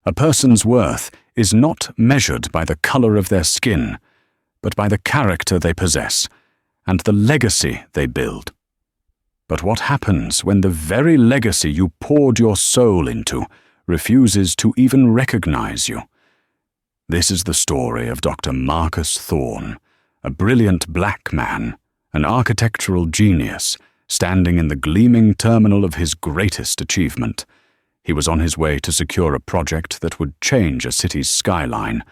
A person's worth is not measured by the color of their skin, but by the character they possess and the legacy they build. But what happens when the very legacy you poured your soul into refuses to even recognize you? This is the story of Dr. Marcus Thorne, a brilliant black man, an architectural genius, standing in the gleaming terminal of his greatest achievement. He was on his way to secure a project that would change a city's skyline,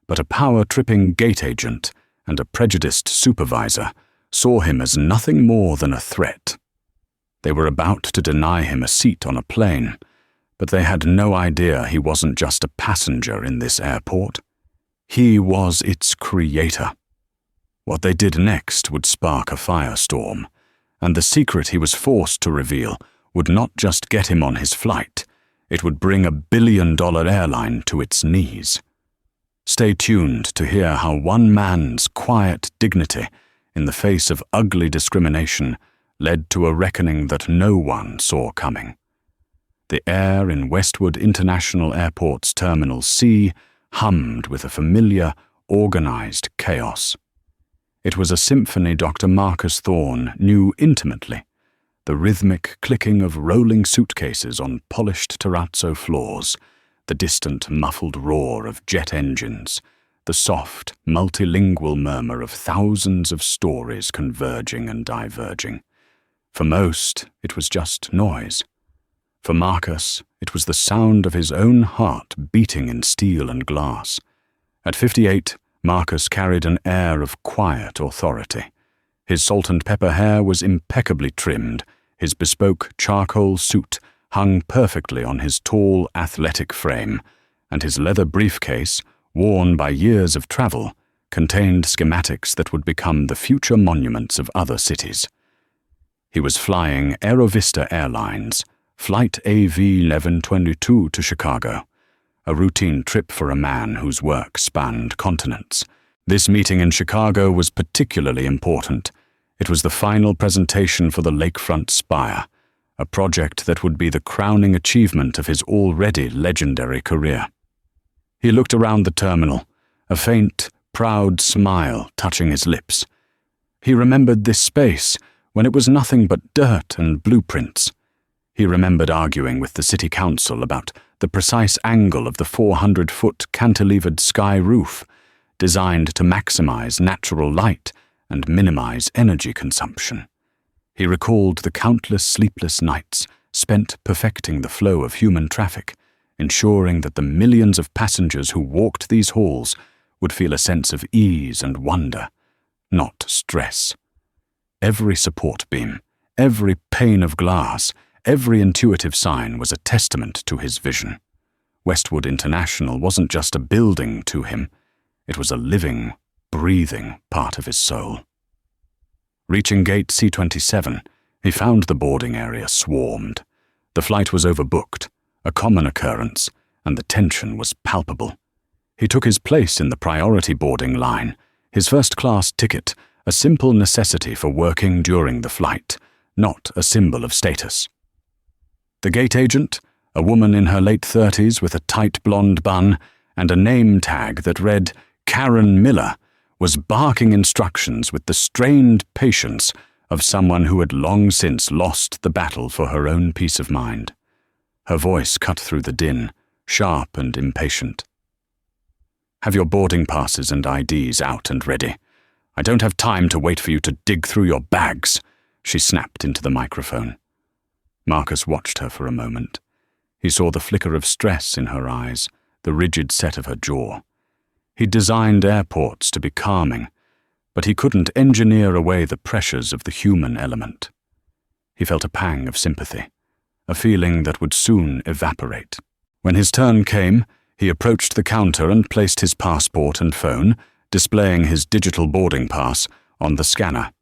but a power-tripping gate agent and a prejudiced supervisor saw him as nothing more than a threat. They were about to deny him a seat on a plane, but they had no idea he wasn't just a passenger in this airport. He was its creator. What they did next would spark a firestorm, and the secret he was forced to reveal would not just get him on his flight, it would bring a billion-dollar airline to its knees. Stay tuned to hear how one man's quiet dignity in the face of ugly discrimination led to a reckoning that no one saw coming. The air in Westwood International Airport's Terminal C hummed with a familiar, organized chaos. It was a symphony Dr. Marcus Thorne knew intimately, the rhythmic clicking of rolling suitcases on polished terrazzo floors, the distant muffled roar of jet engines, the soft, multilingual murmur of thousands of stories converging and diverging. For most, it was just noise. For Marcus, it was the sound of his own heart beating in steel and glass. At 58, Marcus carried an air of quiet authority. His salt and pepper hair was impeccably trimmed, his bespoke charcoal suit hung perfectly on his tall, athletic frame, and his leather briefcase, worn by years of travel, contained schematics that would become the future monuments of other cities. He was flying Aerovista Airlines, Flight AV-1122 to Chicago, a routine trip for a man whose work spanned continents. This meeting in Chicago was particularly important. It was the final presentation for the Lakefront Spire, a project that would be the crowning achievement of his already legendary career. He looked around the terminal, a faint, proud smile touching his lips. He remembered this space when it was nothing but dirt and blueprints. He remembered arguing with the city council about the precise angle of the 400-foot cantilevered sky roof, designed to maximize natural light and minimize energy consumption. He recalled the countless sleepless nights spent perfecting the flow of human traffic, ensuring that the millions of passengers who walked these halls would feel a sense of ease and wonder, not stress. Every support beam, every pane of glass, every intuitive sign was a testament to his vision. Westwood International wasn't just a building to him, it was a living, breathing part of his soul. Reaching gate C-27, he found the boarding area swarmed. The flight was overbooked, a common occurrence, and the tension was palpable. He took his place in the priority boarding line, his first-class ticket, a simple necessity for working during the flight, not a symbol of status. The gate agent, a woman in her late 30s with a tight blonde bun and a name tag that read Karen Miller, was barking instructions with the strained patience of someone who had long since lost the battle for her own peace of mind. Her voice cut through the din, sharp and impatient. "Have your boarding passes and IDs out and ready. I don't have time to wait for you to dig through your bags," she snapped into the microphone. Marcus watched her for a moment. He saw the flicker of stress in her eyes, the rigid set of her jaw. He'd designed airports to be calming, but he couldn't engineer away the pressures of the human element. He felt a pang of sympathy, a feeling that would soon evaporate. When his turn came, he approached the counter and placed his passport and phone, displaying his digital boarding pass, on the scanner.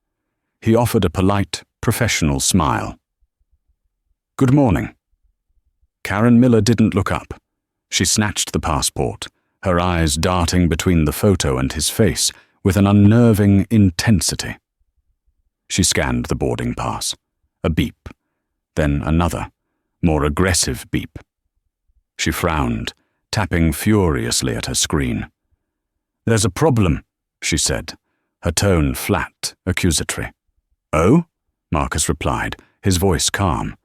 He offered a polite, professional smile. "Good morning." Karen Miller didn't look up. She snatched the passport, her eyes darting between the photo and his face with an unnerving intensity. She scanned the boarding pass. A beep. Then another, more aggressive beep. She frowned, tapping furiously at her screen. "There's a problem," she said, her tone flat, accusatory. "Oh?" Marcus replied, his voice calm.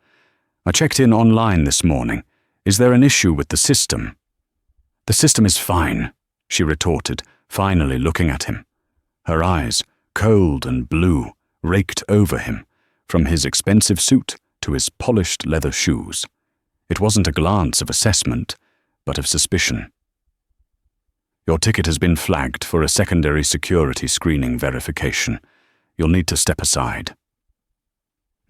"I checked in online this morning. Is there an issue with the system?" "The system is fine," she retorted, finally looking at him. Her eyes, cold and blue, raked over him, from his expensive suit to his polished leather shoes. It wasn't a glance of assessment, but of suspicion. "Your ticket has been flagged for a secondary security screening verification. You'll need to step aside."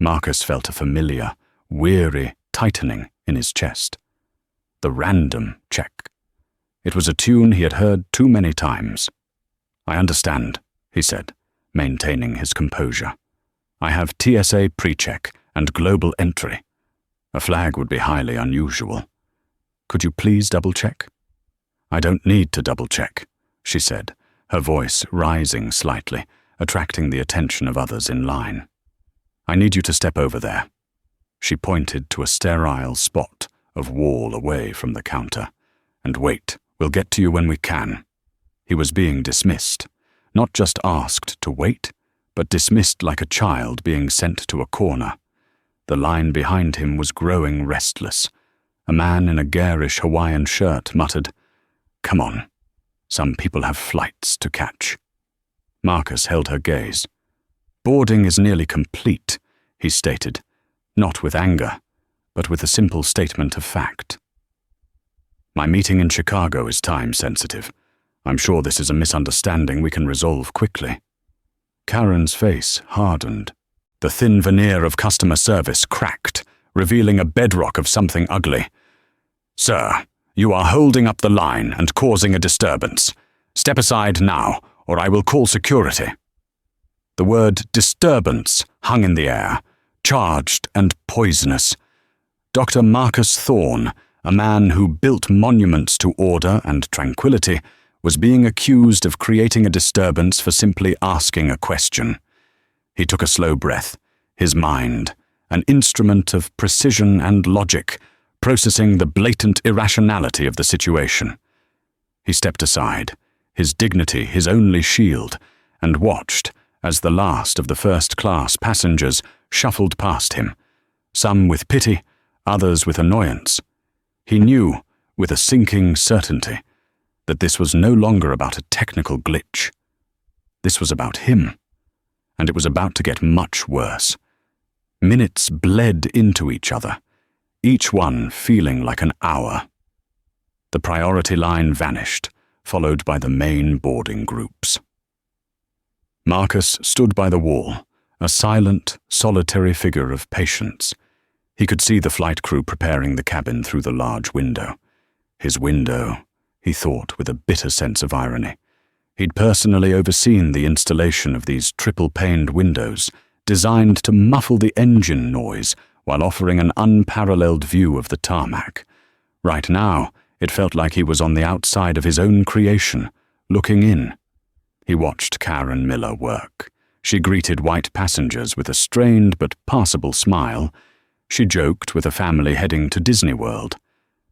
Marcus felt a familiar, weary tightening in his chest. The random check. It was a tune he had heard too many times. "I understand," he said, maintaining his composure. "I have TSA pre-check and global entry. A flag would be highly unusual. Could you please double-check?" "I don't need to double-check," she said, her voice rising slightly, attracting the attention of others in line. "I need you to step over there." She pointed to a sterile spot of wall away from the counter. "And wait, we'll get to you when we can." He was being dismissed, not just asked to wait, but dismissed like a child being sent to a corner. The line behind him was growing restless. A man in a garish Hawaiian shirt muttered, "Come on, some people have flights to catch." Marcus held her gaze. "Boarding is nearly complete," he stated, not with anger, but with a simple statement of fact. "My meeting in Chicago is time-sensitive. I'm sure this is a misunderstanding we can resolve quickly." Karen's face hardened. The thin veneer of customer service cracked, revealing a bedrock of something ugly. "Sir, you are holding up the line and causing a disturbance. Step aside now, or I will call security." The word disturbance hung in the air, charged and poisonous. Dr. Marcus Thorne, a man who built monuments to order and tranquility, was being accused of creating a disturbance for simply asking a question. He took a slow breath, his mind, an instrument of precision and logic, processing the blatant irrationality of the situation. He stepped aside, his dignity his only shield, and watched as the last of the first-class passengers shuffled past him, some with pity, others with annoyance. He knew, with a sinking certainty, that this was no longer about a technical glitch. This was about him, and it was about to get much worse. Minutes bled into each other, each one feeling like an hour. The priority line vanished, followed by the main boarding groups. Marcus stood by the wall, a silent, solitary figure of patience. He could see the flight crew preparing the cabin through the large window. His window, he thought with a bitter sense of irony. He'd personally overseen the installation of these triple-paned windows, designed to muffle the engine noise while offering an unparalleled view of the tarmac. Right now, it felt like he was on the outside of his own creation, looking in. He watched Karen Miller work. She greeted white passengers with a strained but passable smile. She joked with a family heading to Disney World.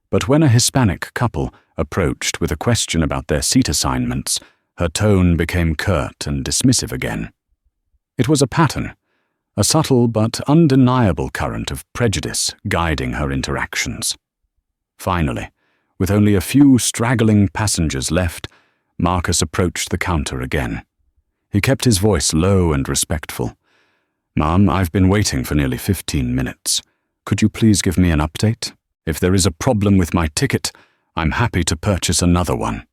But when a Hispanic couple approached with a question about their seat assignments, her tone became curt and dismissive again. It was a pattern, a subtle but undeniable current of prejudice guiding her interactions. Finally, with only a few straggling passengers left, Marcus approached the counter again. He kept his voice low and respectful. "Ma'am, I've been waiting for nearly 15 minutes. Could you please give me an update? If there is a problem with my ticket, I'm happy to purchase another one."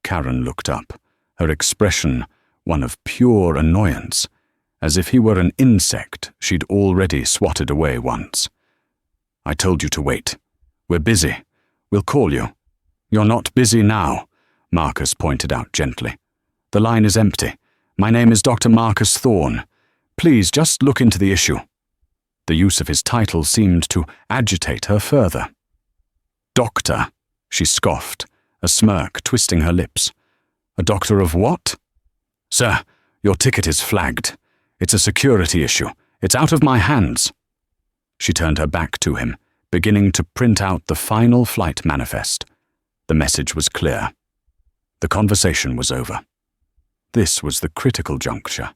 Karen looked up, her expression one of pure annoyance, as if he were an insect she'd already swatted away once. "I told you to wait. We're busy. We'll call you." "You're not busy now," Marcus pointed out gently. "The line is empty. My name is Dr. Marcus Thorne. Please just look into the issue." The use of his title seemed to agitate her further. "Doctor," she scoffed, a smirk twisting her lips. "A doctor of what?" "Sir, your ticket is flagged. It's a security issue. It's out of my hands." She turned her back to him, beginning to print out the final flight manifest. The message was clear. The conversation was over. This was the critical juncture.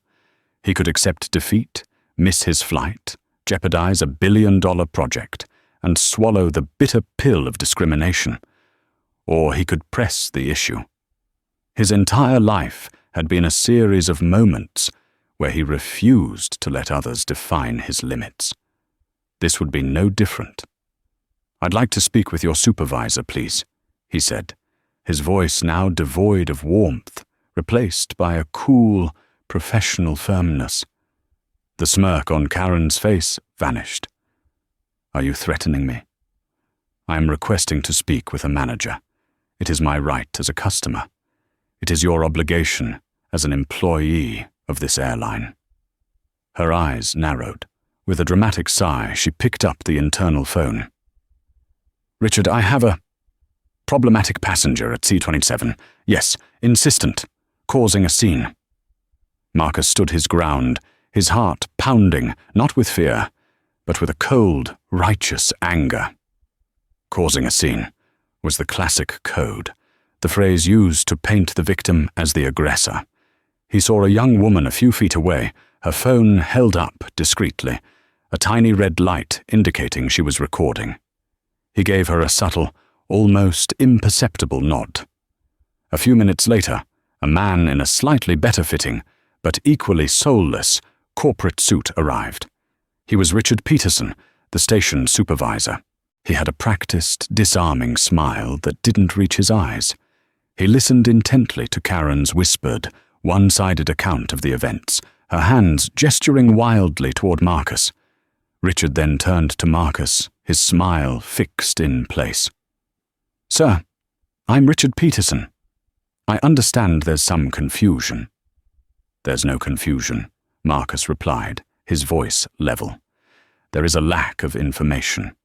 He could accept defeat, miss his flight, jeopardize a billion-dollar project, and swallow the bitter pill of discrimination. Or he could press the issue. His entire life had been a series of moments where he refused to let others define his limits. This would be no different. "I'd like to speak with your supervisor, please," he said, his voice now devoid of warmth, replaced by a cool, professional firmness. The smirk on Karen's face vanished. "Are you threatening me?" "I am requesting to speak with a manager. It is my right as a customer. It is your obligation as an employee of this airline." Her eyes narrowed. With a dramatic sigh, she picked up the internal phone. "Richard, I have a problematic passenger at C-27. Yes, insistent, causing a scene." Marcus stood his ground, his heart pounding, not with fear, but with a cold, righteous anger. Causing a scene was the classic code, the phrase used to paint the victim as the aggressor. He saw a young woman a few feet away, her phone held up discreetly, a tiny red light indicating she was recording. He gave her a subtle, almost imperceptible nod. A few minutes later, a man in a slightly better-fitting, but equally soulless, corporate suit arrived. He was Richard Peterson, the station supervisor. He had a practiced, disarming smile that didn't reach his eyes. He listened intently to Karen's whispered, one-sided account of the events, her hands gesturing wildly toward Marcus. Richard then turned to Marcus, his smile fixed in place. "Sir, I'm Richard Peterson. I understand there's some confusion." "There's no confusion," Marcus replied, his voice level. "There is a lack of information.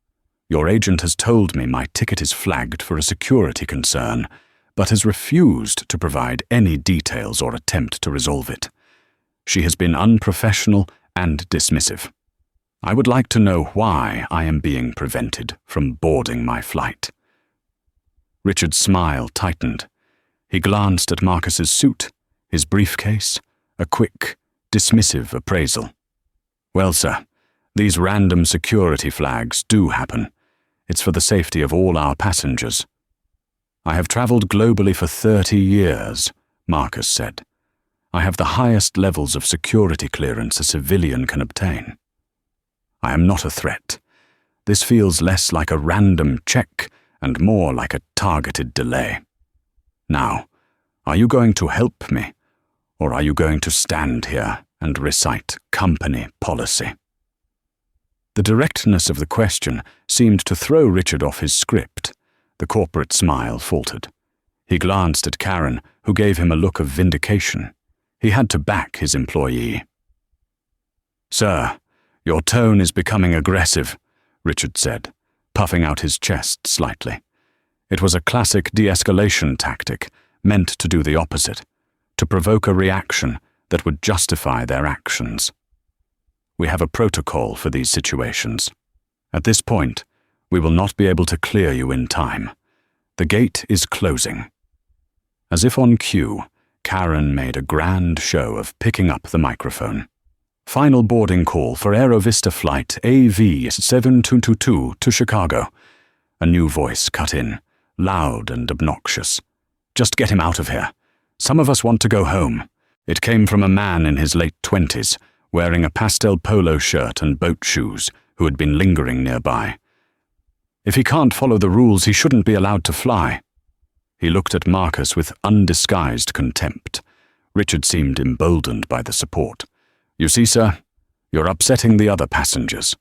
Your agent has told me my ticket is flagged for a security concern, but has refused to provide any details or attempt to resolve it. She has been unprofessional and dismissive. I would like to know why I am being prevented from boarding my flight." Richard's smile tightened. He glanced at Marcus's suit, his briefcase, a quick, dismissive appraisal. "Well, sir, these random security flags do happen. It's for the safety of all our passengers." "I have traveled globally for 30 years, Marcus said. "I have the highest levels of security clearance a civilian can obtain. I am not a threat. This feels less like a random check and more like a targeted delay. Now, are you going to help me, or are you going to stand here and recite company policy?" The directness of the question seemed to throw Richard off his script. The corporate smile faltered. He glanced at Karen, who gave him a look of vindication. He had to back his employee. "Sir, your tone is becoming aggressive," Richard said, puffing out his chest slightly. It was a classic de-escalation tactic, meant to do the opposite, to provoke a reaction that would justify their actions. "We have a protocol for these situations. At this point, we will not be able to clear you in time. The gate is closing." As if on cue, Karen made a grand show of picking up the microphone. "Final boarding call for Aerovista flight AV7222 to Chicago." A new voice cut in, loud and obnoxious. "Just get him out of here. Some of us want to go home." It came from a man in his late 20s, wearing a pastel polo shirt and boat shoes, who had been lingering nearby. "If he can't follow the rules, he shouldn't be allowed to fly." He looked at Marcus with undisguised contempt. Richard seemed emboldened by the support. "You see, sir, you're upsetting the other passengers."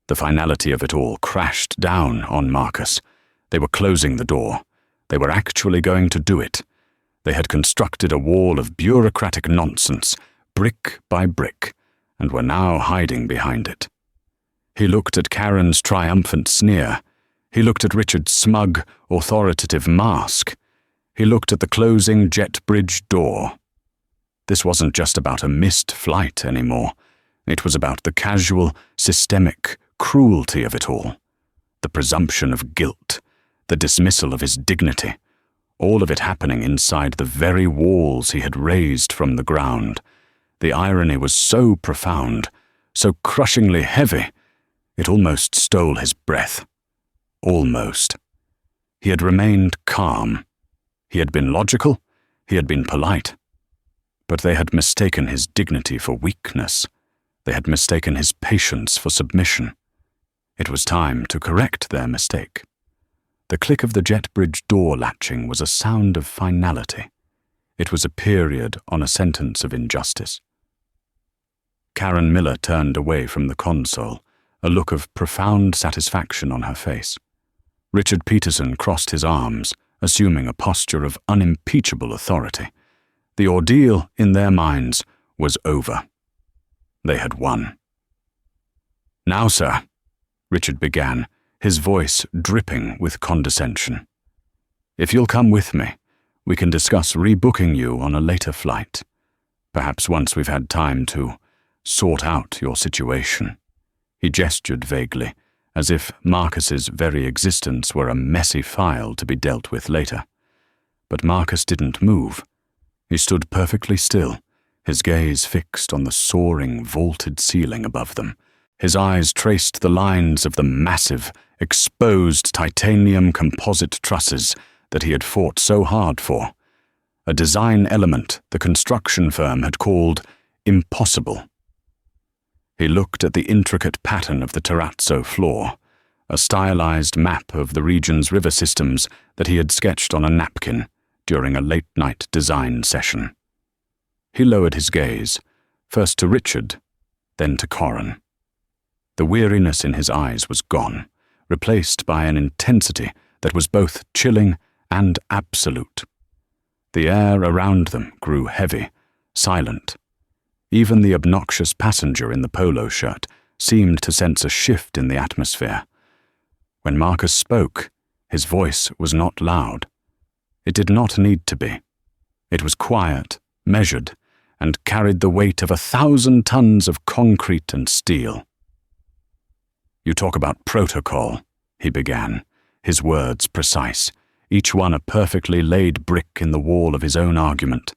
The finality of it all crashed down on Marcus. They were closing the door. They were actually going to do it. They had constructed a wall of bureaucratic nonsense, brick by brick, and were now hiding behind it. He looked at Karen's triumphant sneer. He looked at Richard's smug, authoritative mask. He looked at the closing jet bridge door. This wasn't just about a missed flight anymore. It was about the casual, systemic cruelty of it all. The presumption of guilt, the dismissal of his dignity, all of it happening inside the very walls he had raised from the ground. The irony was so profound, so crushingly heavy, it almost stole his breath. Almost. He had remained calm. He had been logical. He had been polite. But they had mistaken his dignity for weakness. They had mistaken his patience for submission. It was time to correct their mistake. The click of the jet bridge door latching was a sound of finality. It was a period on a sentence of injustice. Karen Miller turned away from the console, a look of profound satisfaction on her face. Richard Peterson crossed his arms, assuming a posture of unimpeachable authority. The ordeal, in their minds, was over. They had won. "Now, sir," Richard began, his voice dripping with condescension. "If you'll come with me, we can discuss rebooking you on a later flight. Perhaps once we've had time to sort out your situation." He gestured vaguely, as if Marcus's very existence were a messy file to be dealt with later. But Marcus didn't move. He stood perfectly still, his gaze fixed on the soaring, vaulted ceiling above them. His eyes traced the lines of the massive, exposed titanium composite trusses that he had fought so hard for, a design element the construction firm had called impossible. He looked at the intricate pattern of the terrazzo floor, a stylized map of the region's river systems that he had sketched on a napkin during a late-night design session. He lowered his gaze, first to Richard, then to Corin. The weariness in his eyes was gone, replaced by an intensity that was both chilling and absolute. The air around them grew heavy, silent. Even the obnoxious passenger in the polo shirt seemed to sense a shift in the atmosphere. When Marcus spoke, his voice was not loud. It did not need to be. It was quiet, measured, and carried the weight of 1,000 tons of concrete and steel. "You talk about protocol," he began, his words precise, each one a perfectly laid brick in the wall of his own argument.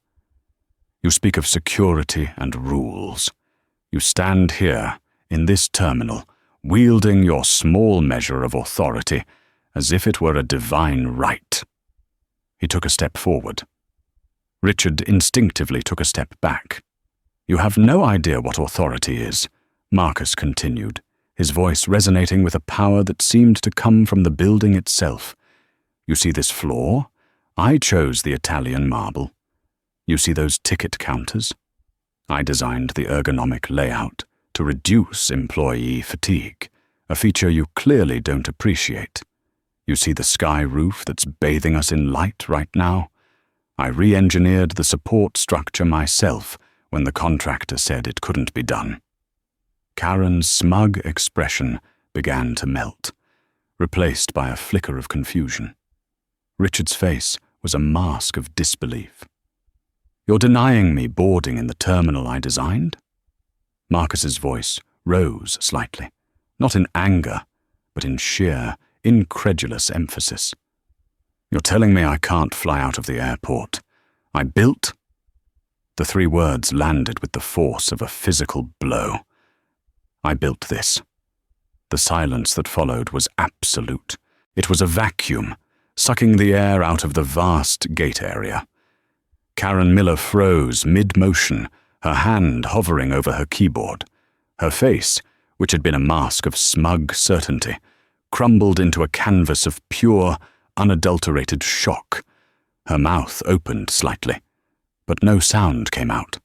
"You speak of security and rules. You stand here, in this terminal, wielding your small measure of authority as if it were a divine right." He took a step forward. Richard instinctively took a step back. "You have no idea what authority is," Marcus continued, his voice resonating with a power that seemed to come from the building itself. "You see this floor? I chose the Italian marble. You see those ticket counters? I designed the ergonomic layout to reduce employee fatigue, a feature you clearly don't appreciate. You see the sky roof that's bathing us in light right now? I re-engineered the support structure myself when the contractor said it couldn't be done." Karen's smug expression began to melt, replaced by a flicker of confusion. Richard's face was a mask of disbelief. "You're denying me boarding in the terminal I designed?" Marcus's voice rose slightly, not in anger, but in sheer, incredulous emphasis. "You're telling me I can't fly out of the airport. I built—" The three words landed with the force of a physical blow. "I built this." The silence that followed was absolute. It was a vacuum, sucking the air out of the vast gate area. Karen Miller froze mid-motion, her hand hovering over her keyboard. Her face, which had been a mask of smug certainty, crumbled into a canvas of pure, unadulterated shock. Her mouth opened slightly, but no sound came out.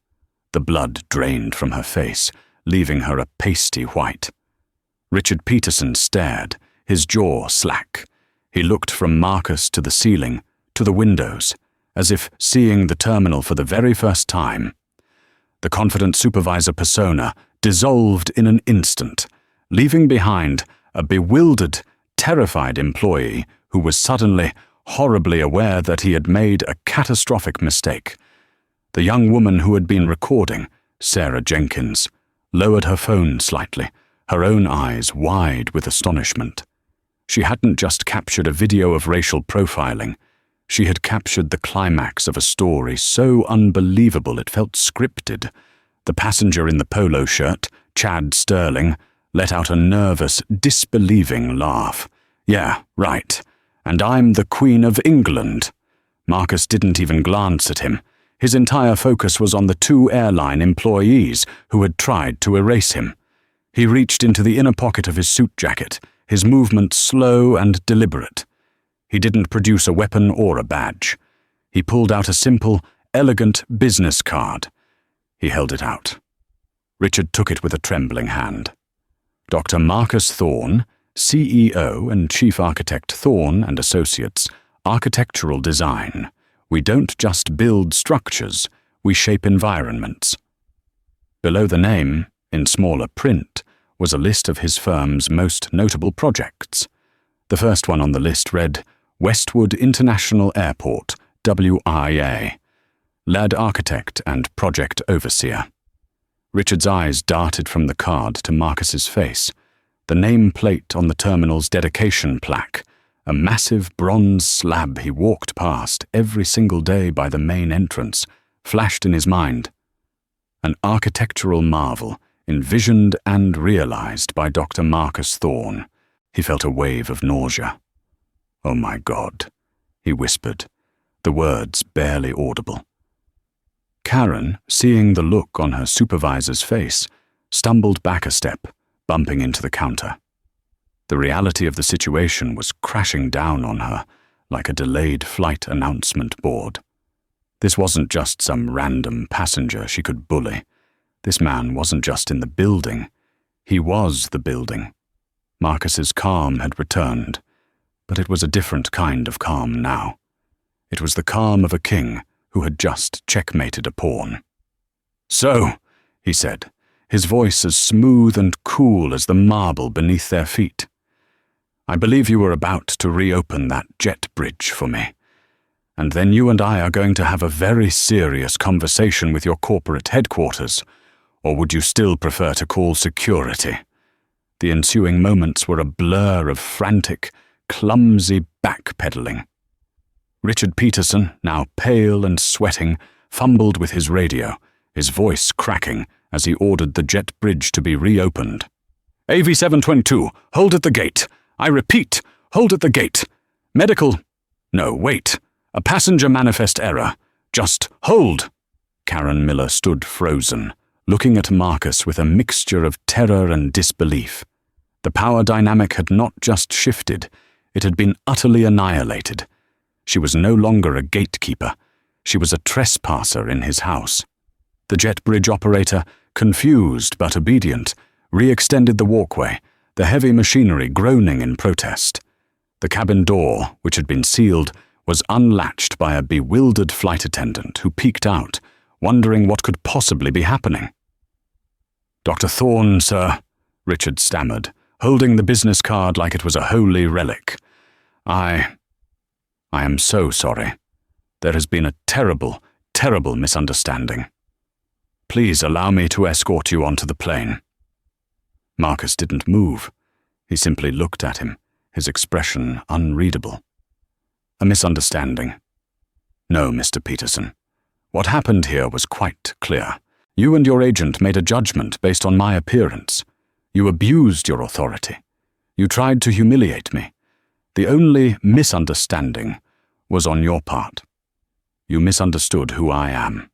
The blood drained from her face, leaving her a pasty white. Richard Peterson stared, his jaw slack. He looked from Marcus to the ceiling, to the windows, as if seeing the terminal for the very first time. The confident supervisor persona dissolved in an instant, leaving behind a bewildered, terrified employee who was suddenly, horribly aware that he had made a catastrophic mistake. The young woman who had been recording, Sarah Jenkins, lowered her phone slightly, her own eyes wide with astonishment. She hadn't just captured a video of racial profiling. She had captured the climax of a story so unbelievable it felt scripted. The passenger in the polo shirt, Chad Sterling, let out a nervous, disbelieving laugh. "Yeah, right. And I'm the Queen of England." Marcus didn't even glance at him. His entire focus was on the two airline employees who had tried to erase him. He reached into the inner pocket of his suit jacket, his movement slow and deliberate. He didn't produce a weapon or a badge. He pulled out a simple, elegant business card. He held it out. Richard took it with a trembling hand. Dr. Marcus Thorne, CEO and Chief Architect Thorne and Associates, Architectural Design. We don't just build structures, we shape environments. Below the name, in smaller print, was a list of his firm's most notable projects. The first one on the list read, Westwood International Airport, WIA, Lead Architect and Project Overseer. Richard's eyes darted from the card to Marcus's face. The nameplate on the terminal's dedication plaque, a massive bronze slab he walked past every single day by the main entrance, flashed in his mind. An architectural marvel, envisioned and realized by Dr. Marcus Thorne. He felt a wave of nausea. "Oh my God," he whispered, the words barely audible. Karen, seeing the look on her supervisor's face, stumbled back a step, bumping into the counter. The reality of the situation was crashing down on her like a delayed flight announcement board. This wasn't just some random passenger she could bully. This man wasn't just in the building. He was the building. Marcus's calm had returned, but it was a different kind of calm now. It was the calm of a king who had just checkmated a pawn. "So," he said, his voice as smooth and cool as the marble beneath their feet, "I believe you were about to reopen that jet bridge for me. And then you and I are going to have a very serious conversation with your corporate headquarters, or would you still prefer to call security?" The ensuing moments were a blur of frantic, clumsy backpedaling. Richard Peterson, now pale and sweating, fumbled with his radio, his voice cracking as he ordered the jet bridge to be reopened. "AV-722, hold at the gate. I repeat, hold at the gate. Medical... No, wait. A passenger manifest error. Just hold." Karen Miller stood frozen, looking at Marcus with a mixture of terror and disbelief. The power dynamic had not just shifted, it had been utterly annihilated. She was no longer a gatekeeper. She was a trespasser in his house. The jet bridge operator, confused but obedient, re-extended the walkway, the heavy machinery groaning in protest. The cabin door, which had been sealed, was unlatched by a bewildered flight attendant who peeked out, wondering what could possibly be happening. "Dr. Thorne, sir," Richard stammered, holding the business card like it was a holy relic. I am so sorry. There has been a terrible, terrible misunderstanding. Please allow me to escort you onto the plane." Marcus didn't move. He simply looked at him, his expression unreadable. "A misunderstanding? No, Mr. Peterson. What happened here was quite clear. You and your agent made a judgment based on my appearance. You abused your authority. You tried to humiliate me. The only misunderstanding was on your part. You misunderstood who I am."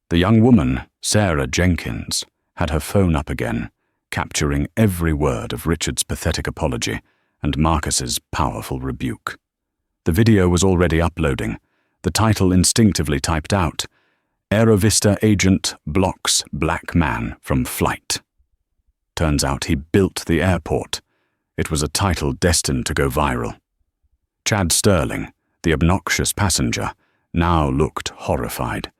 The young woman, Sarah Jenkins, had her phone up again, capturing every word of Richard's pathetic apology and Marcus's powerful rebuke. The video was already uploading, the title instinctively typed out, "Aerovista Agent Blocks Black Man from Flight." Turns out he built the airport. It was a title destined to go viral. Chad Sterling, the obnoxious passenger, now looked horrified.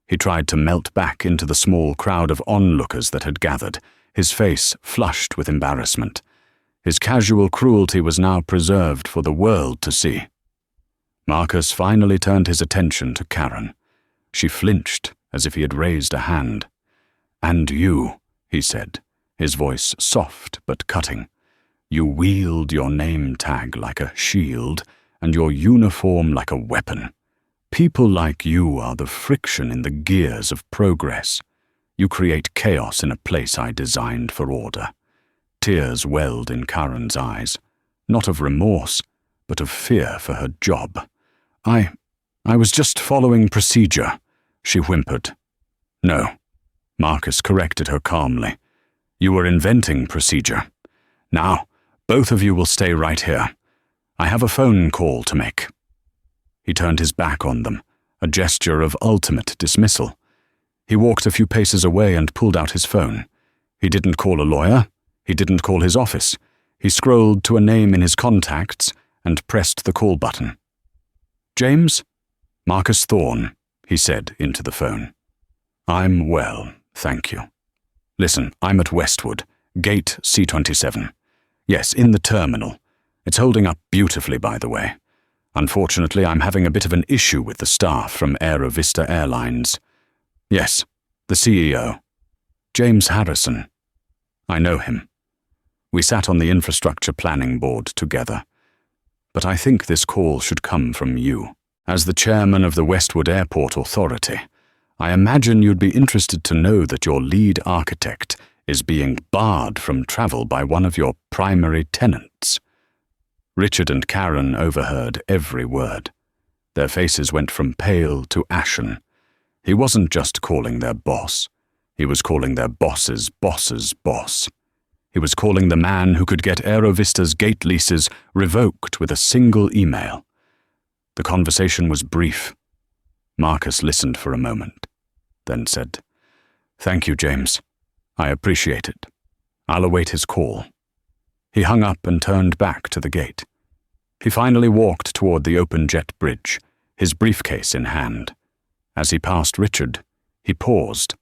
He tried to melt back into the small crowd of onlookers that had gathered, his face flushed with embarrassment. His casual cruelty was now preserved for the world to see. Marcus finally turned his attention to Karen. She flinched as if he had raised a hand. "And you," he said, his voice soft but cutting. You wield your name tag like a shield and your uniform like a weapon. People like you are the friction in the gears of progress. You create chaos in a place I designed for order. Tears welled in Karen's eyes, not of remorse, but of fear for her job. I was just following procedure, she whimpered. No, Marcus corrected her calmly. You were inventing procedure. Now, both of you will stay right here. I have a phone call to make. He turned his back on them, a gesture of ultimate dismissal. He walked a few paces away and pulled out his phone. He didn't call a lawyer. He didn't call his office. He scrolled to a name in his contacts and pressed the call button. James? Marcus Thorne, he said into the phone. I'm well, thank you. Listen, I'm at Westwood, gate C27. Yes, in the terminal. It's holding up beautifully, by the way. Unfortunately, I'm having a bit of an issue with the staff from Aero Vista Airlines. Yes, the CEO. James Harrison. I know him. We sat on the infrastructure planning board together. But I think this call should come from you. As the chairman of the Westwood Airport Authority, I imagine you'd be interested to know that your lead architect is being barred from travel by one of your primary tenants. Richard and Karen overheard every word. Their faces went from pale to ashen. He wasn't just calling their boss. He was calling their boss's boss's boss. He was calling the man who could get Aero Vista's gate leases revoked with a single email. The conversation was brief. Marcus listened for a moment, then said, Thank you, James. I appreciate it. I'll await his call. He hung up and turned back to the gate. He finally walked toward the open jet bridge, his briefcase in hand. As he passed Richard, he paused.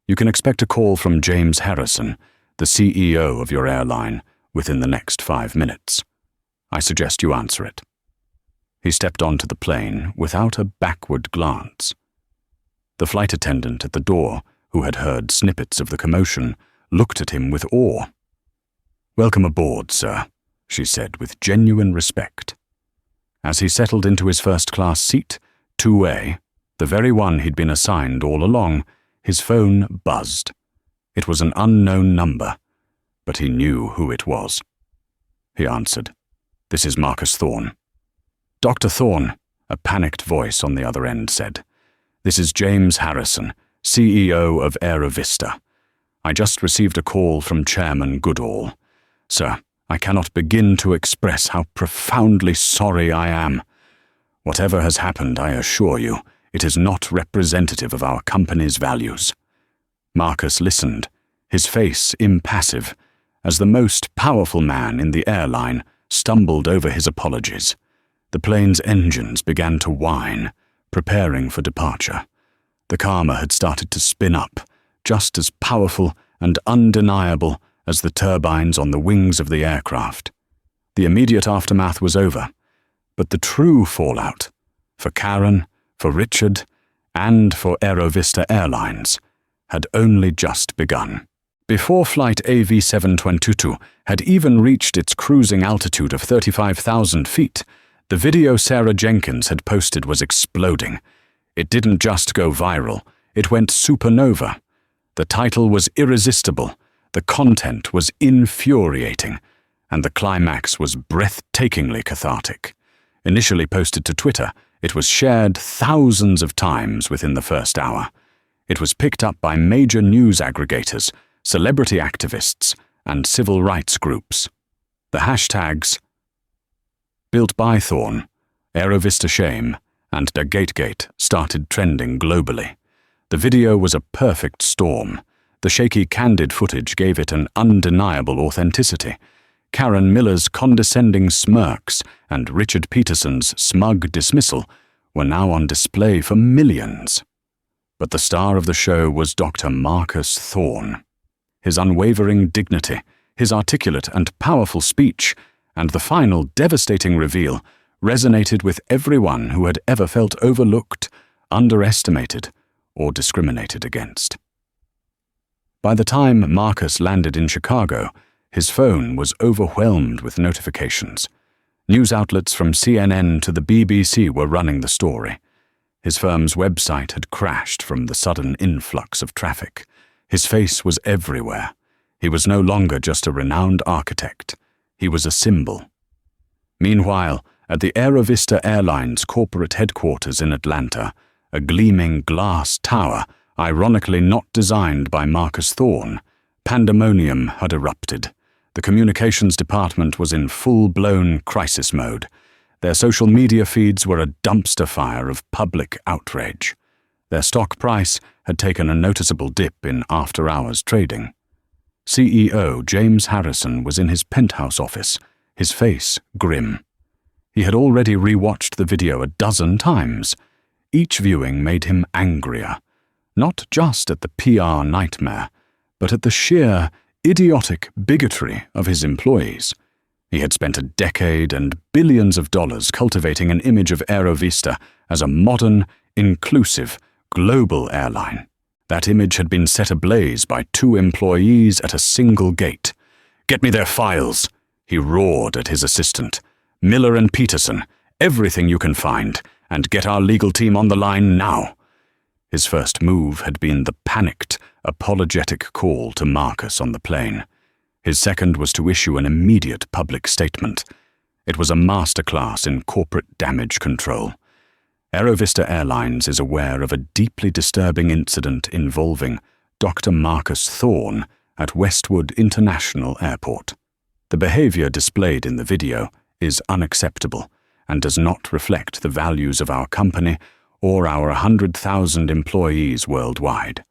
You can expect a call from James Harrison, the CEO of your airline, within the next 5 minutes. I suggest you answer it. He stepped onto the plane without a backward glance. The flight attendant at the door, who had heard snippets of the commotion, looked at him with awe. Welcome aboard, sir, she said with genuine respect. As he settled into his first-class seat, 2A, the very one he'd been assigned all along, his phone buzzed. It was an unknown number, but he knew who it was. He answered. This is Marcus Thorne. Dr. Thorne, a panicked voice on the other end said. This is James Harrison, CEO of Aero Vista. I just received a call from Chairman Goodall. Sir, I cannot begin to express how profoundly sorry I am. Whatever has happened, I assure you, it is not representative of our company's values. Marcus listened, his face impassive, as the most powerful man in the airline stumbled over his apologies. The plane's engines began to whine, preparing for departure. The karma had started to spin up, just as powerful and undeniable as the turbines on the wings of the aircraft. The immediate aftermath was over, but the true fallout, for Karen, for Richard, and for Aero Vista Airlines, had only just begun. Before flight AV722 had even reached its cruising altitude of 35,000 feet, the video Sarah Jenkins had posted was exploding. It didn't just go viral, it went supernova. The title was irresistible, the content was infuriating, and the climax was breathtakingly cathartic. Initially posted to Twitter, it was shared thousands of times within the first hour. It was picked up by major news aggregators, celebrity activists, and civil rights groups. The hashtags Built by Thorne, Aero Vista Shame, and Der Gategate started trending globally. The video was a perfect storm. The shaky, candid footage gave it an undeniable authenticity. Karen Miller's condescending smirks and Richard Peterson's smug dismissal were now on display for millions. But the star of the show was Dr. Marcus Thorne. His unwavering dignity, his articulate and powerful speech, and the final devastating reveal resonated with everyone who had ever felt overlooked, underestimated, or discriminated against. By the time Marcus landed in Chicago, His phone was overwhelmed with notifications. News outlets from CNN to the BBC were running the story. His firm's website had crashed from the sudden influx of traffic. His face was everywhere. He was no longer just a renowned architect. He was a symbol. Meanwhile, at the Aerovista Airlines corporate headquarters in Atlanta, a gleaming glass tower, ironically not designed by Marcus Thorne, pandemonium had erupted. The communications department was in full-blown crisis mode. Their social media feeds were a dumpster fire of public outrage. Their stock price had taken a noticeable dip in after-hours trading. CEO James Harrison was in his penthouse office, his face grim. He had already rewatched the video 12 times. Each viewing made him angrier, not just at the PR nightmare, but at the sheer, idiotic bigotry of his employees. He had spent a decade and billions of dollars cultivating an image of Aerovista as a modern, inclusive, global airline. That image had been set ablaze by 2 employees at a single gate. "Get me their files," he roared at his assistant. "Miller and Peterson, everything you can find, and get our legal team on the line now." His first move had been the panicked, apologetic call to Marcus on the plane. His second was to issue an immediate public statement. It was a masterclass in corporate damage control. Aerovista Airlines is aware of a deeply disturbing incident involving Dr. Marcus Thorne at Westwood International Airport. The behavior displayed in the video is unacceptable and does not reflect the values of our company or our 100,000 employees worldwide.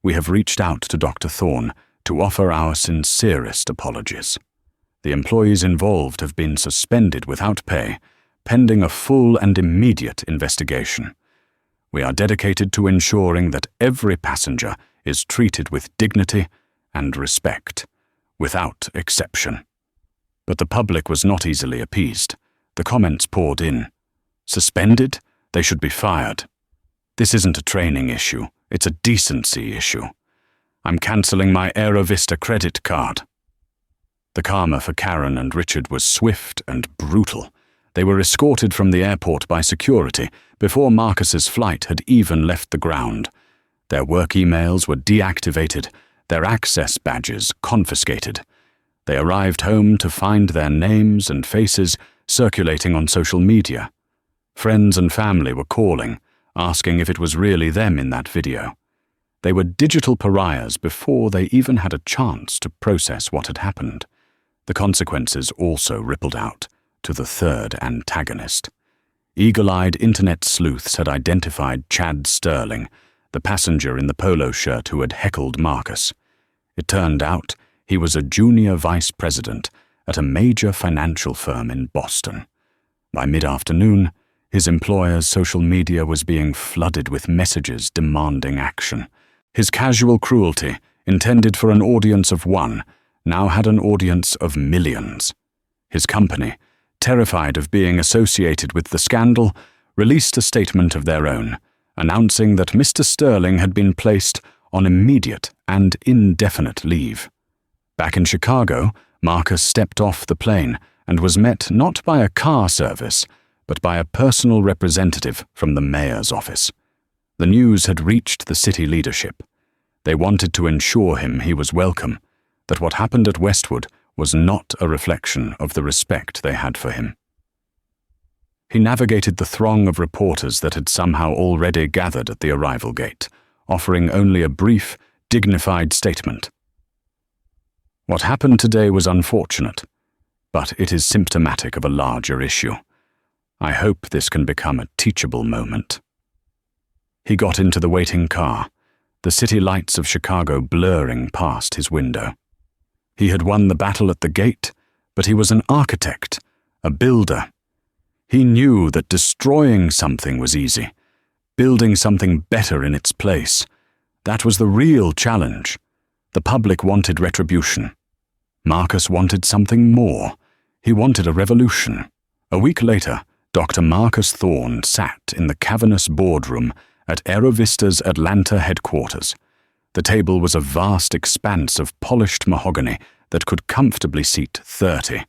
We have reached out to Dr. Thorne to offer our sincerest apologies. The employees involved have been suspended without pay, pending a full and immediate investigation. We are dedicated to ensuring that every passenger is treated with dignity and respect, without exception. But the public was not easily appeased. The comments poured in. Suspended? They should be fired. This isn't a training issue, it's a decency issue. I'm cancelling my Aerovista credit card. The karma for Karen and Richard was swift and brutal. They were escorted from the airport by security before Marcus's flight had even left the ground. Their work emails were deactivated, their access badges confiscated. They arrived home to find their names and faces circulating on social media. Friends and family were calling, asking if it was really them in that video. They were digital pariahs before they even had a chance to process what had happened. The consequences also rippled out to the third antagonist. Eagle-eyed internet sleuths had identified Chad Sterling, the passenger in the polo shirt who had heckled Marcus. It turned out he was a junior vice president at a major financial firm in Boston. By mid-afternoon, his employer's social media was being flooded with messages demanding action. His casual cruelty, intended for an audience of 1, now had an audience of millions. His company, terrified of being associated with the scandal, released a statement of their own, announcing that Mr. Sterling had been placed on immediate and indefinite leave. Back in Chicago, Marcus stepped off the plane and was met not by a car service, but by a personal representative from the mayor's office. The news had reached the city leadership. They wanted to ensure him he was welcome, that what happened at Westwood was not a reflection of the respect they had for him. He navigated the throng of reporters that had somehow already gathered at the arrival gate, offering only a brief, dignified statement. What happened today was unfortunate, but it is symptomatic of a larger issue. I hope this can become a teachable moment. He got into the waiting car, the city lights of Chicago blurring past his window. He had won the battle at the gate, but he was an architect, a builder. He knew that destroying something was easy, building something better in its place. That was the real challenge. The public wanted retribution. Marcus wanted something more. He wanted a revolution. A week later, Dr. Marcus Thorne sat in the cavernous boardroom at Aerovista's Atlanta headquarters. The table was a vast expanse of polished mahogany that could comfortably seat 30.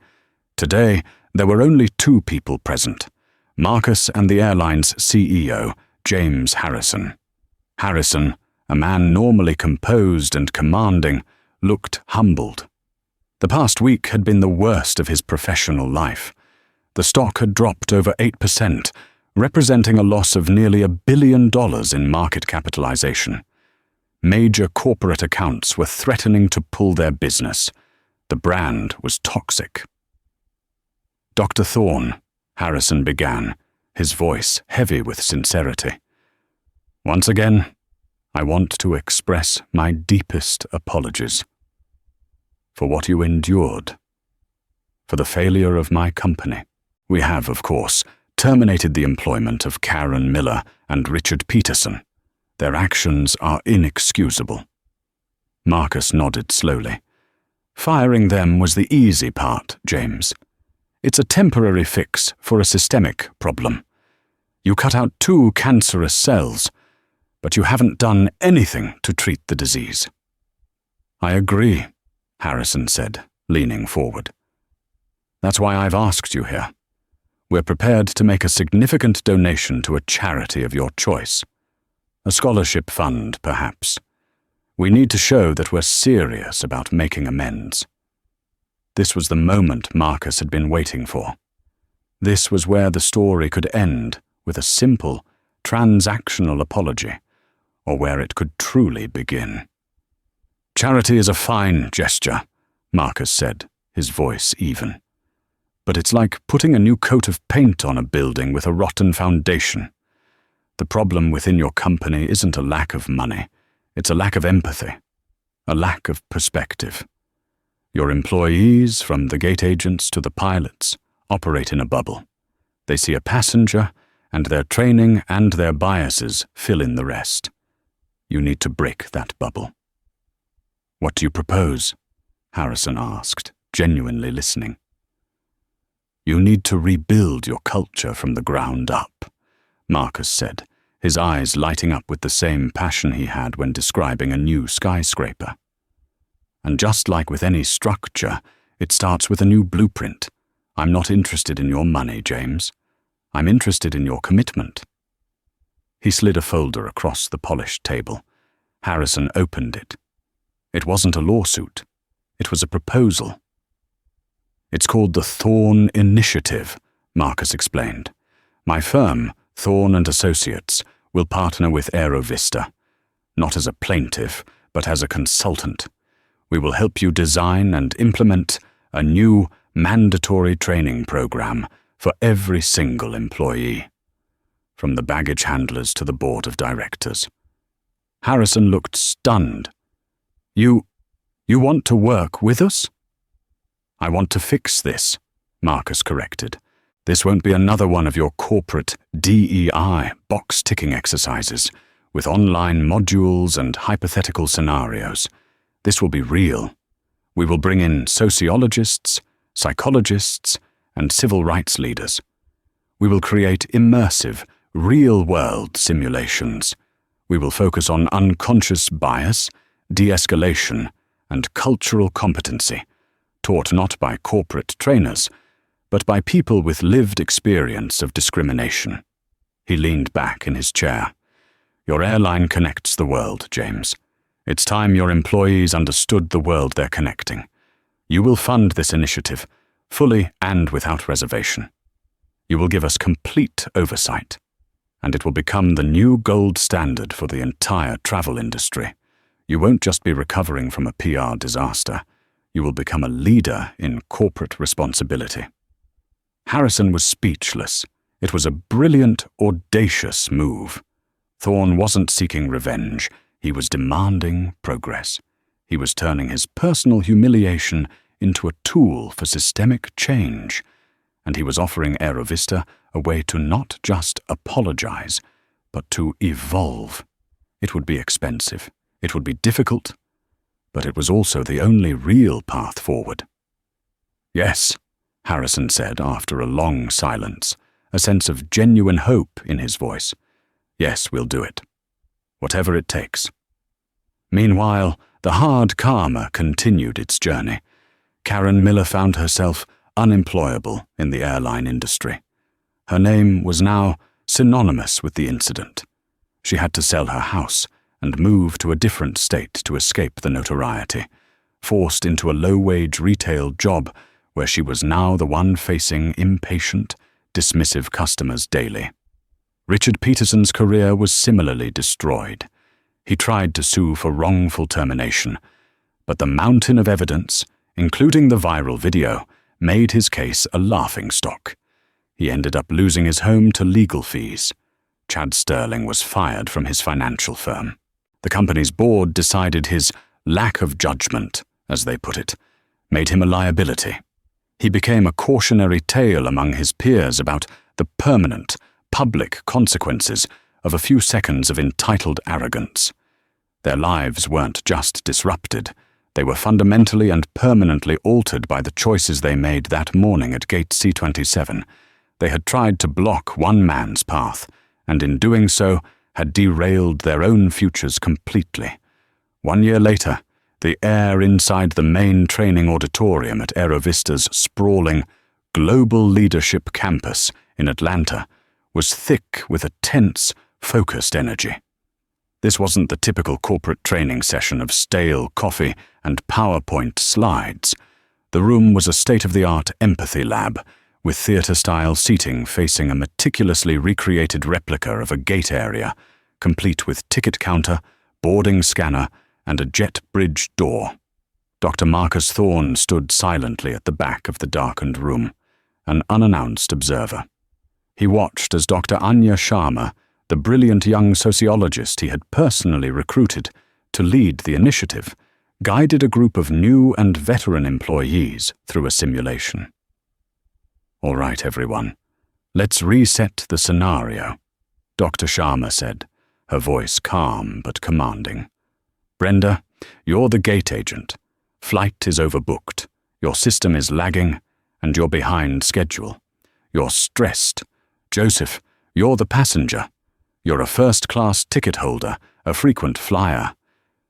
Today, there were only 2 people present, Marcus and the airline's CEO, James Harrison. Harrison, a man normally composed and commanding, looked humbled. The past week had been the worst of his professional life. The stock had dropped over 8%, representing a loss of nearly $1 billion in market capitalization. Major corporate accounts were threatening to pull their business. The brand was toxic. "Dr. Thorne," Harrison began, his voice heavy with sincerity. "Once again, I want to express my deepest apologies for what you endured, for the failure of my company. We have, of course, terminated the employment of Karen Miller and Richard Peterson. Their actions are inexcusable." Marcus nodded slowly. "Firing them was the easy part, James. It's a temporary fix for a systemic problem. You cut out 2 cancerous cells, but you haven't done anything to treat the disease." "I agree," Harrison said, leaning forward. "That's why I've asked you here. We're prepared to make a significant donation to a charity of your choice. A scholarship fund, perhaps. We need to show that we're serious about making amends." This was the moment Marcus had been waiting for. This was where the story could end with a simple, transactional apology, or where it could truly begin. "Charity is a fine gesture," Marcus said, his voice even. "But it's like putting a new coat of paint on a building with a rotten foundation. The problem within your company isn't a lack of money, it's a lack of empathy, a lack of perspective. Your employees, from the gate agents to the pilots, operate in a bubble. They see a passenger, and their training and their biases fill in the rest. You need to break that bubble." "What do you propose?" Harrison asked, genuinely listening. "You need to rebuild your culture from the ground up," Marcus said, his eyes lighting up with the same passion he had when describing a new skyscraper. "And just like with any structure, it starts with a new blueprint. I'm not interested in your money, James. I'm interested in your commitment." He slid a folder across the polished table. Harrison opened it. It wasn't a lawsuit. It was a proposal. "It's called the Thorne Initiative," Marcus explained. "My firm, Thorne & Associates, will partner with AeroVista, not as a plaintiff, but as a consultant. We will help you design and implement a new mandatory training program for every single employee, from the baggage handlers to the board of directors." Harrison looked stunned. You want to work with us?" "I want to fix this," Marcus corrected. "This won't be another one of your corporate DEI box-ticking exercises with online modules and hypothetical scenarios. This will be real. We will bring in sociologists, psychologists, and civil rights leaders. We will create immersive, real-world simulations. We will focus on unconscious bias, de-escalation, and cultural competency, taught not by corporate trainers, but by people with lived experience of discrimination." He leaned back in his chair. "Your airline connects the world, James. It's time your employees understood the world they're connecting. You will fund this initiative, fully and without reservation. You will give us complete oversight, and it will become the new gold standard for the entire travel industry. You won't just be recovering from a PR disaster. You will become a leader in corporate responsibility." Harrison was speechless. It was a brilliant, audacious move. Thorne wasn't seeking revenge. He was demanding progress. He was turning his personal humiliation into a tool for systemic change, and he was offering AeroVista a way to not just apologize, but to evolve. It would be expensive. It would be difficult, but it was also the only real path forward. "Yes," Harrison said after a long silence, a sense of genuine hope in his voice. "Yes, we'll do it. Whatever it takes." Meanwhile, the hard karma continued its journey. Karen Miller found herself unemployable in the airline industry. Her name was now synonymous with the incident. She had to sell her house and move to a different state to escape the notoriety, forced into a low-wage retail job where she was now the one facing impatient, dismissive customers daily. Richard Peterson's career was similarly destroyed. He tried to sue for wrongful termination, but the mountain of evidence, including the viral video, made his case a laughingstock. He ended up losing his home to legal fees. Chad Sterling was fired from his financial firm. The company's board decided his lack of judgment, as they put it, made him a liability. He became a cautionary tale among his peers about the permanent, public consequences of a few seconds of entitled arrogance. Their lives weren't just disrupted, they were fundamentally and permanently altered by the choices they made that morning at Gate C-27. They had tried to block one man's path, and in doing so had derailed their own futures completely. 1 year later, the air inside the main training auditorium at Aerovista's sprawling Global Leadership Campus in Atlanta was thick with a tense, focused energy. This wasn't the typical corporate training session of stale coffee and PowerPoint slides. The room was a state-of-the-art empathy lab, with theater-style seating facing a meticulously recreated replica of a gate area, complete with ticket counter, boarding scanner, and a jet bridge door. Dr. Marcus Thorne stood silently at the back of the darkened room, an unannounced observer. He watched as Dr. Anya Sharma, the brilliant young sociologist he had personally recruited to lead the initiative, guided a group of new and veteran employees through a simulation. "All right, everyone, let's reset the scenario," Dr. Sharma said, her voice calm but commanding. "Brenda, you're the gate agent. Flight is overbooked, your system is lagging, and you're behind schedule. You're stressed. Joseph, you're the passenger. You're a first-class ticket holder, a frequent flyer.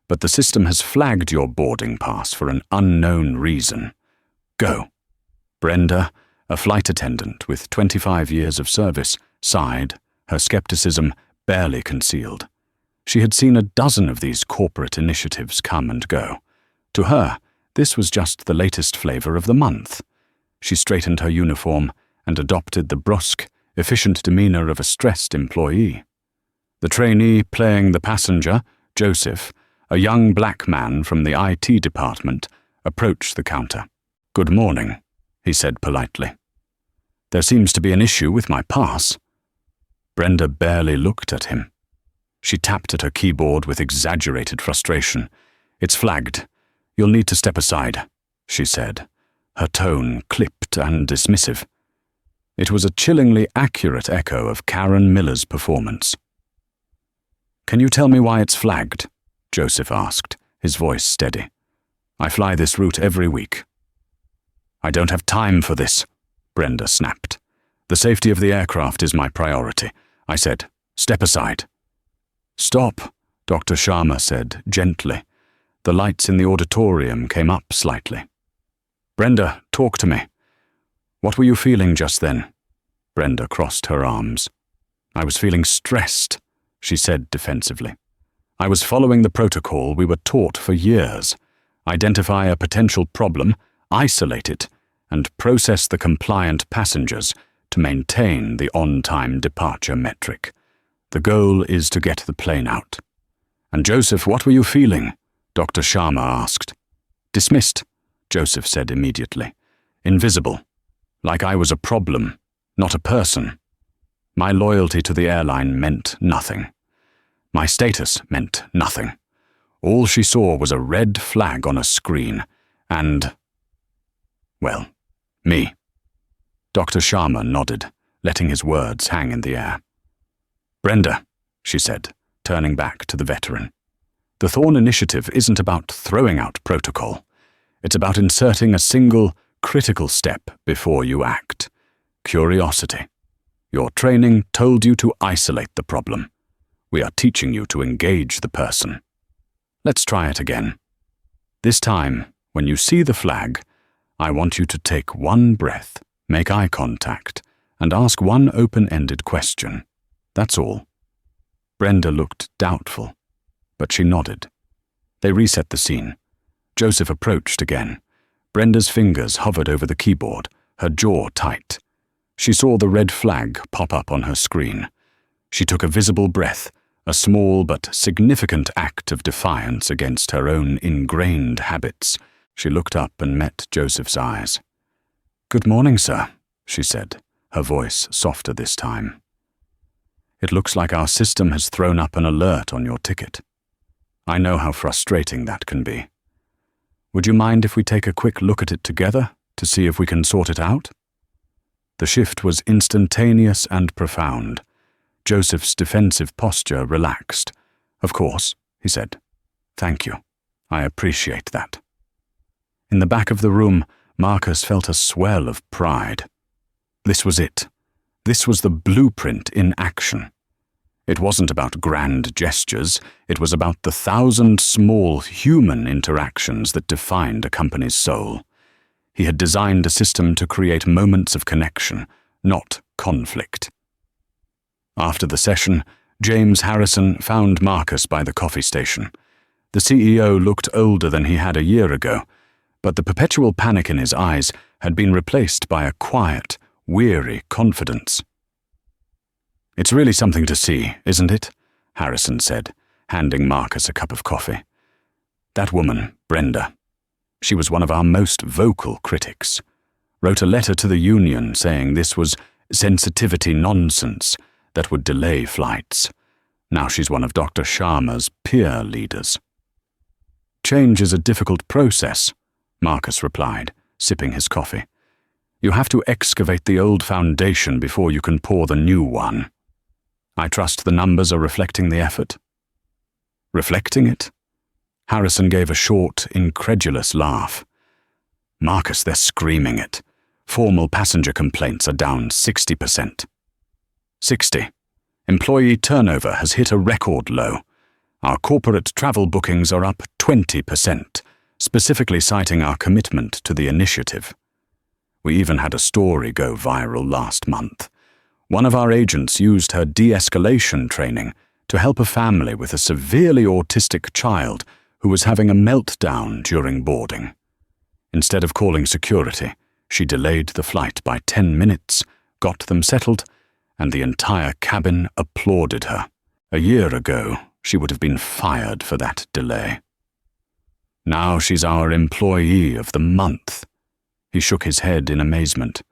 But the system has flagged your boarding pass for an unknown reason. Go." Brenda, a flight attendant with 25 years of service, sighed, her skepticism barely concealed. She had seen a dozen of these corporate initiatives come and go. To her, this was just the latest flavor of the month. She straightened her uniform and adopted the brusque, efficient demeanor of a stressed employee. The trainee playing the passenger, Joseph, a young black man from the IT department, approached the counter. "Good morning," he said politely. "There seems to be an issue with my pass." Brenda barely looked at him. She tapped at her keyboard with exaggerated frustration. "It's flagged. You'll need to step aside," she said, her tone clipped and dismissive. It was a chillingly accurate echo of Karen Miller's performance. "Can you tell me why it's flagged?" Joseph asked, his voice steady. "I fly this route every week." "I don't have time for this," Brenda snapped. "The safety of the aircraft is my priority." I said, "Step aside." "Stop," Dr. Sharma said, gently. The lights in the auditorium came up slightly. "Brenda, talk to me. What were you feeling just then?" Brenda crossed her arms. "I was feeling stressed," she said defensively. "I was following the protocol we were taught for years. Identify a potential problem, isolate it, and process the compliant passengers to maintain the on-time departure metric. The goal is to get the plane out." "And Joseph, what were you feeling?" Dr. Sharma asked. "Dismissed," Joseph said immediately. "Invisible. Like I was a problem, not a person. My loyalty to the airline meant nothing. My status meant nothing. All she saw was a red flag on a screen, and, well, me." Dr. Sharma nodded, letting his words hang in the air. "Brenda," she said, turning back to the veteran, "the Thorne Initiative isn't about throwing out protocol. It's about inserting a single, critical step before you act. Curiosity. Your training told you to isolate the problem. We are teaching you to engage the person. Let's try it again. This time, when you see the flag, I want you to take one breath, make eye contact, and ask one open-ended question. That's all." Brenda looked doubtful, but she nodded. They reset the scene. Joseph approached again. Brenda's fingers hovered over the keyboard, her jaw tight. She saw the red flag pop up on her screen. She took a visible breath, a small but significant act of defiance against her own ingrained habits. She looked up and met Joseph's eyes. "Good morning, sir," she said, her voice softer this time. "It looks like our system has thrown up an alert on your ticket. I know how frustrating that can be. Would you mind if we take a quick look at it together to see if we can sort it out?" The shift was instantaneous and profound. Joseph's defensive posture relaxed. "Of course," he said. "Thank you. I appreciate that." In the back of the room, Marcus felt a swell of pride. This was it. This was the blueprint in action. It wasn't about grand gestures, it was about the 1,000 small human interactions that defined a company's soul. He had designed a system to create moments of connection, not conflict. After the session, James Harrison found Marcus by the coffee station. The CEO looked older than he had a year ago, but the perpetual panic in his eyes had been replaced by a quiet, weary confidence. "It's really something to see, isn't it?" Harrison said, handing Marcus a cup of coffee. "That woman, Brenda, she was one of our most vocal critics, wrote a letter to the union saying this was sensitivity nonsense that would delay flights. Now she's one of Dr. Sharma's peer leaders." "Change is a difficult process," Marcus replied, sipping his coffee. "You have to excavate the old foundation before you can pour the new one. I trust the numbers are reflecting the effort." "Reflecting it?" Harrison gave a short, incredulous laugh. "Marcus, they're screaming it. Formal passenger complaints are down 60%. 60. Employee turnover has hit a record low. Our corporate travel bookings are up 20%, specifically citing our commitment to the initiative. We even had a story go viral last month. One of our agents used her de-escalation training to help a family with a severely autistic child who was having a meltdown during boarding. Instead of calling security, she delayed the flight by 10 minutes, got them settled, and the entire cabin applauded her. A year ago, she would have been fired for that delay. Now she's our employee of the month." He shook his head in amazement.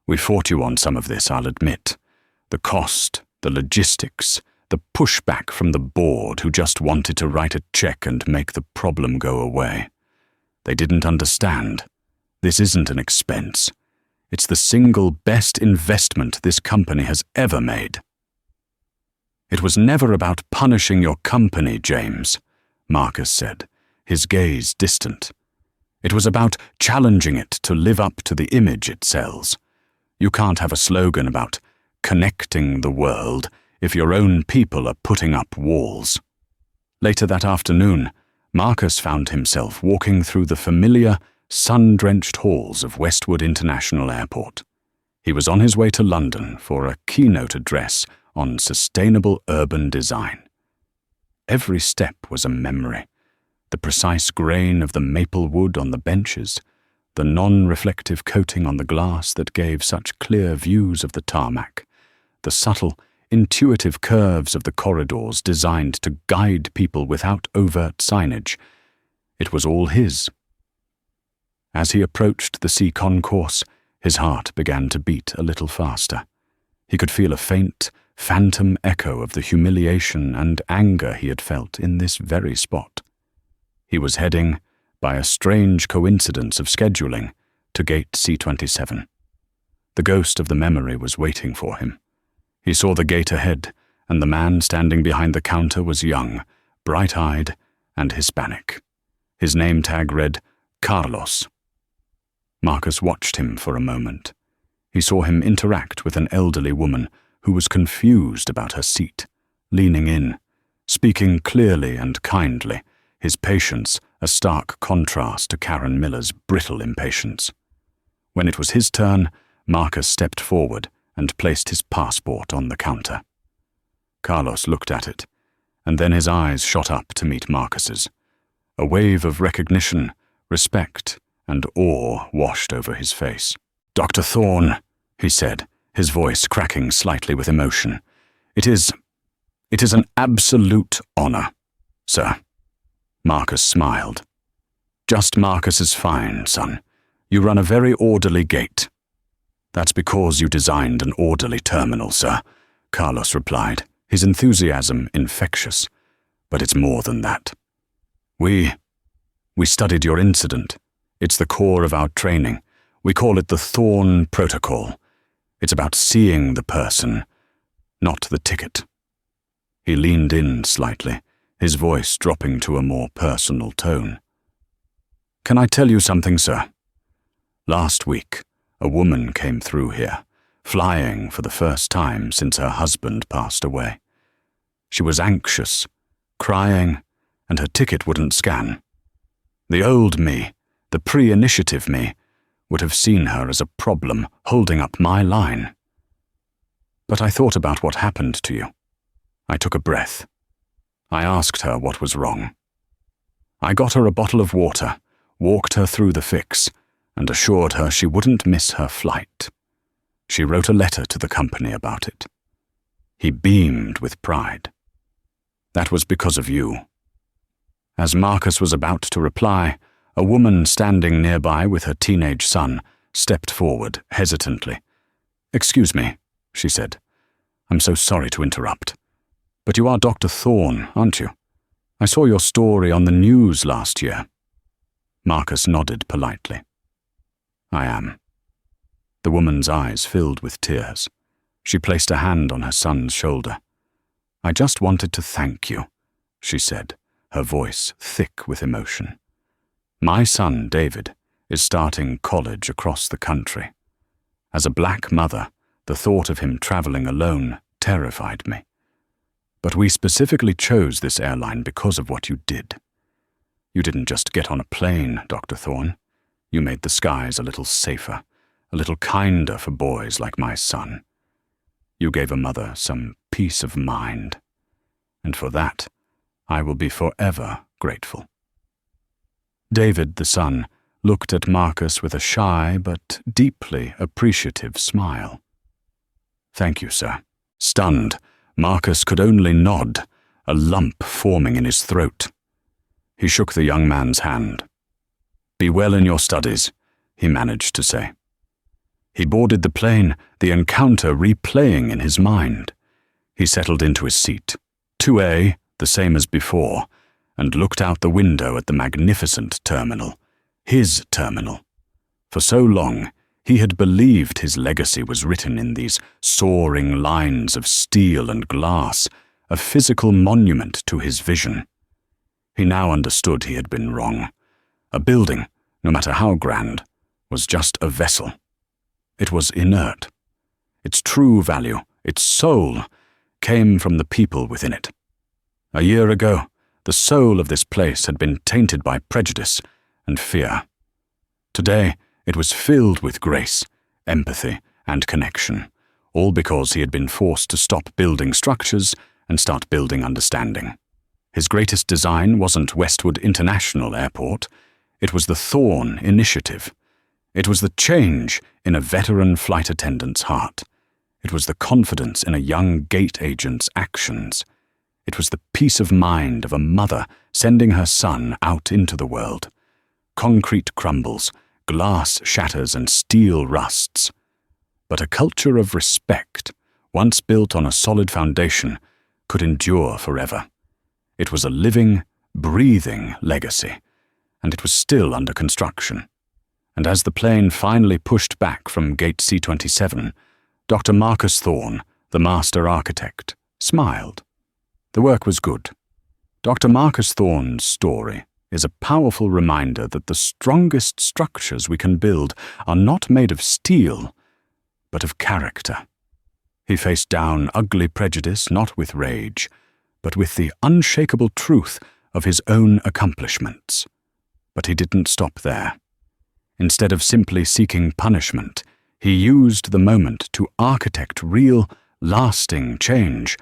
"We fought you on some of this, I'll admit. The cost, the logistics, the pushback from the board who just wanted to write a check and make the problem go away. They didn't understand. This isn't an expense. It's the single best investment this company has ever made." "It was never about punishing your company, James," Marcus said, his gaze distant. "It was about challenging it to live up to the image it sells. You can't have a slogan about connecting the world if your own people are putting up walls." Later that afternoon, Marcus found himself walking through the familiar, sun-drenched halls of Westwood International Airport. He was on his way to London for a keynote address on sustainable urban design. Every step was a memory. The precise grain of the maple wood on the benches, the non-reflective coating on the glass that gave such clear views of the tarmac, the subtle, intuitive curves of the corridors designed to guide people without overt signage. It was all his. As he approached the C concourse, his heart began to beat a little faster. He could feel a faint, phantom echo of the humiliation and anger he had felt in this very spot. He was heading, by a strange coincidence of scheduling, to gate C27. The ghost of the memory was waiting for him. He saw the gate ahead, and the man standing behind the counter was young, bright-eyed, and Hispanic. His name tag read, Carlos. Marcus watched him for a moment. He saw him interact with an elderly woman who was confused about her seat, leaning in, speaking clearly and kindly, his patience a stark contrast to Karen Miller's brittle impatience. When it was his turn, Marcus stepped forward and placed his passport on the counter. Carlos looked at it, and then his eyes shot up to meet Marcus's. A wave of recognition, respect, and awe washed over his face. "Dr. Thorne," he said, his voice cracking slightly with emotion, It is an absolute honor, sir." Marcus smiled. "Just Marcus is fine, son. You run a very orderly gate." "That's because you designed an orderly terminal, sir," Carlos replied, his enthusiasm infectious. "But it's more than that. We studied your incident. It's the core of our training. We call it the Thorne Protocol. It's about seeing the person, not the ticket." He leaned in slightly, his voice dropping to a more personal tone. "Can I tell you something, sir? Last week, a woman came through here, flying for the first time since her husband passed away. She was anxious, crying, and her ticket wouldn't scan. The old me, the pre-initiative me, would have seen her as a problem holding up my line. But I thought about what happened to you. I took a breath. I asked her what was wrong. I got her a bottle of water, walked her through the fix, and assured her she wouldn't miss her flight. She wrote a letter to the company about it." He beamed with pride. "That was because of you." As Marcus was about to reply, a woman standing nearby with her teenage son stepped forward hesitantly. "Excuse me," she said. "I'm so sorry to interrupt. But you are Dr. Thorne, aren't you? I saw your story on the news last year." Marcus nodded politely. "I am." The woman's eyes filled with tears. She placed a hand on her son's shoulder. "I just wanted to thank you," she said, her voice thick with emotion. "My son, David, is starting college across the country. As a black mother, the thought of him traveling alone terrified me. But we specifically chose this airline because of what you did. You didn't just get on a plane, Dr. Thorne. You made the skies a little safer, a little kinder for boys like my son. You gave a mother some peace of mind. And for that, I will be forever grateful." David, the son, looked at Marcus with a shy but deeply appreciative smile. "Thank you, sir." Stunned, Marcus could only nod, a lump forming in his throat. He shook the young man's hand. "Be well in your studies," he managed to say. He boarded the plane, the encounter replaying in his mind. He settled into his seat, 2A, the same as before, and looked out the window at the magnificent terminal, his terminal. For so long, he had believed his legacy was written in these soaring lines of steel and glass, a physical monument to his vision. He now understood he had been wrong. A building, no matter how grand, was just a vessel. It was inert. Its true value, its soul, came from the people within it. A year ago, the soul of this place had been tainted by prejudice and fear. Today, it was filled with grace, empathy, and connection, all because he had been forced to stop building structures and start building understanding. His greatest design wasn't Westwood International Airport. It was the Thorne Initiative. It was the change in a veteran flight attendant's heart. It was the confidence in a young gate agent's actions. It was the peace of mind of a mother sending her son out into the world. Concrete crumbles, glass shatters, and steel rusts. But a culture of respect, once built on a solid foundation, could endure forever. It was a living, breathing legacy, and it was still under construction. And as the plane finally pushed back from Gate C-27, Dr. Marcus Thorne, the master architect, smiled. The work was good. Dr. Marcus Thorne's story is a powerful reminder that the strongest structures we can build are not made of steel, but of character. He faced down ugly prejudice not with rage, but with the unshakable truth of his own accomplishments. But he didn't stop there. Instead of simply seeking punishment, he used the moment to architect real, lasting change,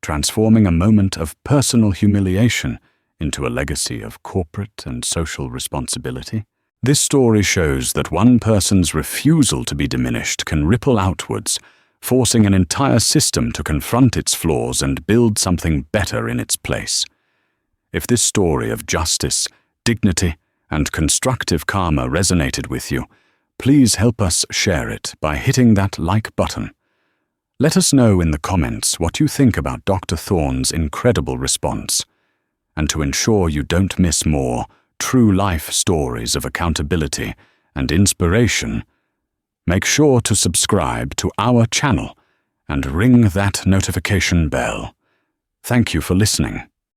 transforming a moment of personal humiliation into a legacy of corporate and social responsibility. This story shows that one person's refusal to be diminished can ripple outwards, forcing an entire system to confront its flaws and build something better in its place. If this story of justice, dignity, and constructive karma resonated with you, please help us share it by hitting that like button. Let us know in the comments what you think about Dr. Thorne's incredible response. And to ensure you don't miss more true life stories of accountability and inspiration, make sure to subscribe to our channel and ring that notification bell. Thank you for listening.